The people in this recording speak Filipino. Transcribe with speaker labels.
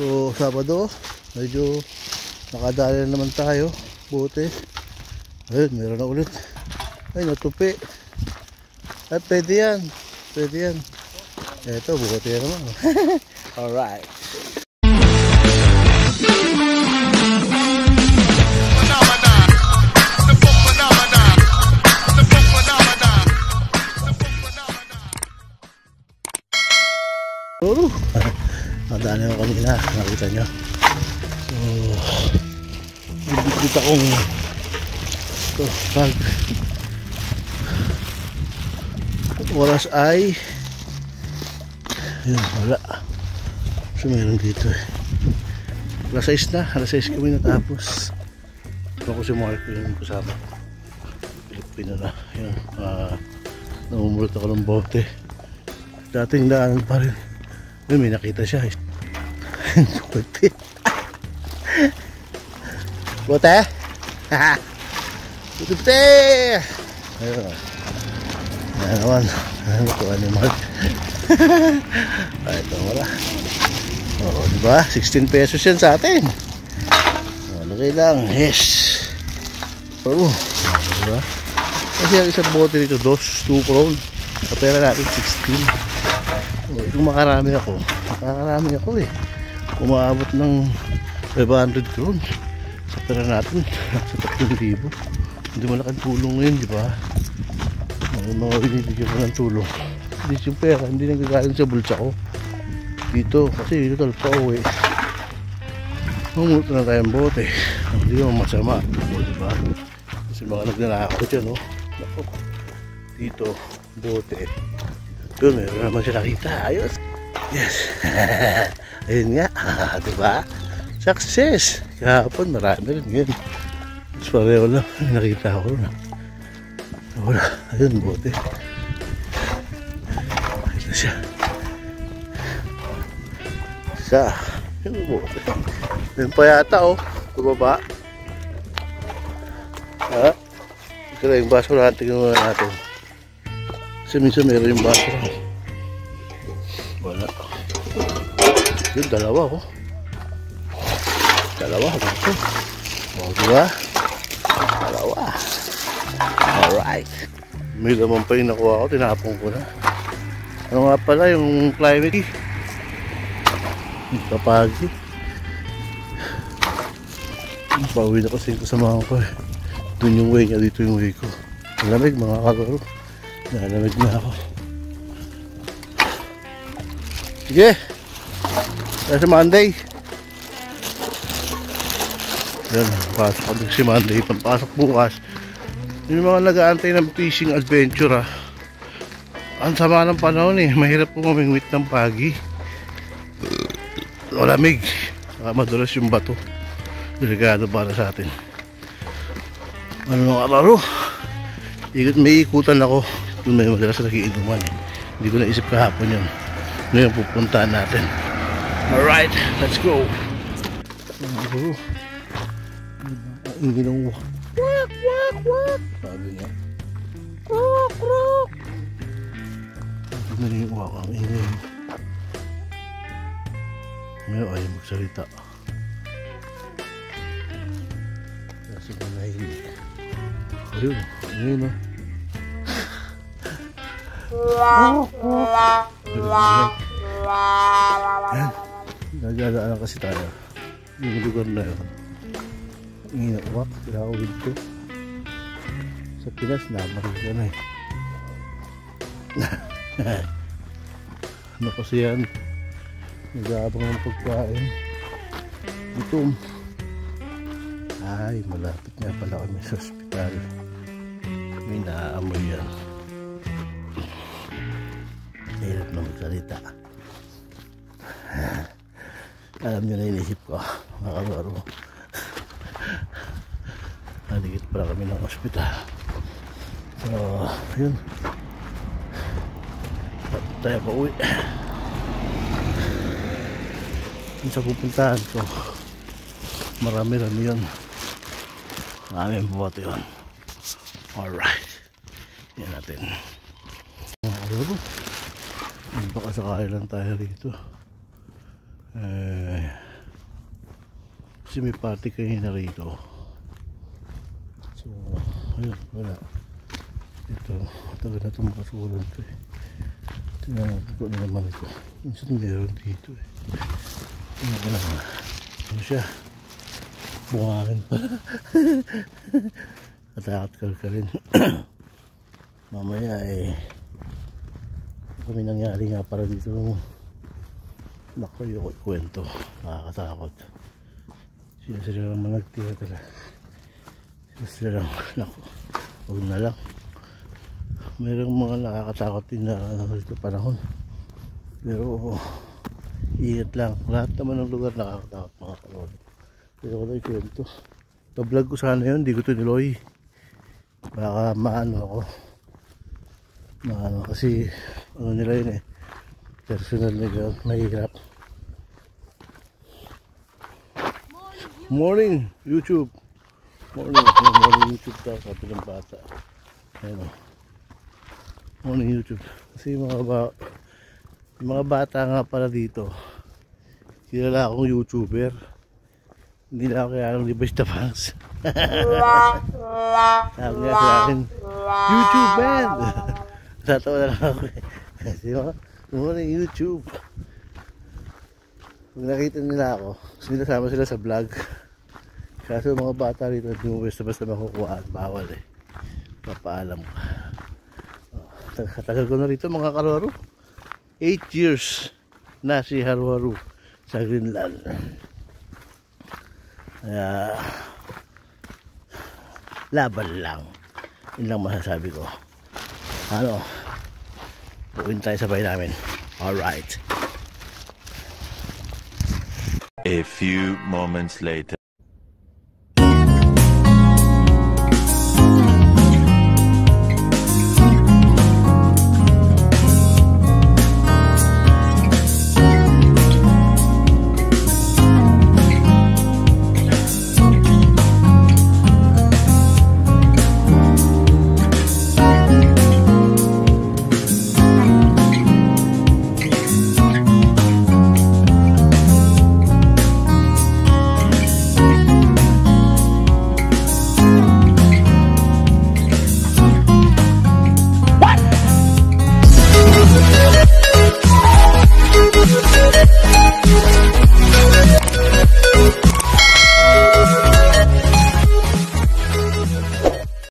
Speaker 1: So Sabado, medyo nakadali na naman tayo. Buti. Ayun, meron na ulit. Ay, natupi. Ay, pwede yan. Pwede yan. Eto, buti yan naman. Alright. Nadaan naman kanina, nakita nyo. So bibigit akong ito, pag oras ay yun, wala. So meron dito eh. Alas 6 na, alas 6 kami natapos. Ito ko si Mark yung kasama. Pilipino na yun, namumulot ako ng bote. Dating daanan pa rin. May nakita siya. Bote. Bote. Bote. Ayun. Ayan naman. Ayan nakuha ni Mark. Ito wala. Oo, diba? 16 pesos yan sa atin. Lagay lang. Yes. Oo. Diba? Kasi ang isang bote dito, 2 crown. Sa pera natin, 16. Kung makarami ako eh. Umaabot ng 500 crown sa pera natin sa 3,000. Hindi malaking tulong ngayon, di ba? Mga binibigyan ko ng tulong. Hindi yung pera, hindi nagagaling sa bulsa ko dito, kasi dito talpa uwi. Mamulot na tayong bote. Hindi naman masama, di ba? Kasi mga nagnanakot yan, no? Dito, bote. Yun, meron naman siya nakita. Ayos. Yes. Ayun nga. Diba? Success. Kahapon, marami rin yun. Mas pareho lang. Nakita ko rin. Wala. Ayun, bote. Ayun na siya. Isa. Yun, bote. Yun pa yata, oh. Tumaba. Ha? Ito na yung baso natin. Tingnan muna natin. Kasi minsan meron yung baso. Wala. Yun, dalawa oh. Dalawa baso. O, diba? Dalawa. Alright. May laman pa yung nakuha ko. Tinapong ko na. Ano nga pala yung climate? Kapagi. Pauwi na kasi ko sa mga ko eh. Doon yung way niya, dito yung way ko. Malamig mga kalaro. Nalamig na ako. Sige. Kaya si Monday. Yan. Pasok ko si Monday. Pagpasok bukas. Yung mga nag-aantay ng fishing adventure ang sama ng panahon eh. Mahirap po mamingwit ng pagi. Malamig. Saka madulas yung bato. Delikado para sa atin. Ano nga laro? May ikutan ako. Doon may madalas nakiinuman eh. Hindi ko naisip kahapon yun. Ngayon pupuntahan natin. Alright, let's go. Ang ginong wak wak wak. Sabi niya krok krok. Ito na yung wak. Ang ingay. Ngayon ayaw magsalita. Kasi manahimik. Ayun, ayun o. Nagdadaan kasi tayo yung lugar na yun. Inawak, kinakawid ko sa Pinas na marunong na eh. Ano kasi yan, nag-aabang ng pagkain. Gutom. Ay, malapit nga pala kami sa ospital. May naaamoy yan. Hirap na magsalita. Alam nyo na inisip ko, mga kalaro. Naligit pala kami ng ospital. So, yun. Tayo pa uwi. Yun sa pupuntahan ko. Marami-rami yun. Maraming buwate yun. Alright. Yan natin. Mga kalaro. Baka sakali lang tayo rito. Kasi may party kayo na rito. So, ayun, wala. Ito, tagal na itong masulan ko eh. Tingnan natin kung ano naman ito. Minsan meron dito eh. Tingnan ko lang. Ano siya? Bungangin pa. Natakot ka rin. Mamaya eh. Kami nangyari nga para dito. Naku, yung kwento. Nakakatakot. Sila lang managtira talaga. Sila lang. Naku, huwag na lang. Mayroong mga nakakatakot din na dito panahon. Pero ingat lang. Lahat naman ng lugar nakakatakot mga kalolo. Pero wala yung kwento. Pa-vlog ko sana yun. Hindi ko ito niloy. Baka maano ako. Maano kasi ano nila yun eh. Personal nila. Mahirap. Morning YouTube. Morning YouTube daw sabi ng bata. Ayun o. Morning YouTube. Kasi mga bata nga pala dito. Kilala akong YouTuber. Hindi na ako kaya ni Basta Fans. Sabi nga sa akin, YouTube man! Tatawa na lang ako eh. Kasi morning YouTube. Pag nakita nila ako, sinasama sila sa vlog. Kaso mga bata rito, hindi mo basta makukuhaan. Bawal eh. Papaalam ka. Tagal ko na rito mga Haru-Haru. 8 years na si Haru-Haru sa Greenland. Kaya laban lang. Yun lang masasabi ko. Ano? Puwin tayo sabay namin. Alright.
Speaker 2: A few moments later.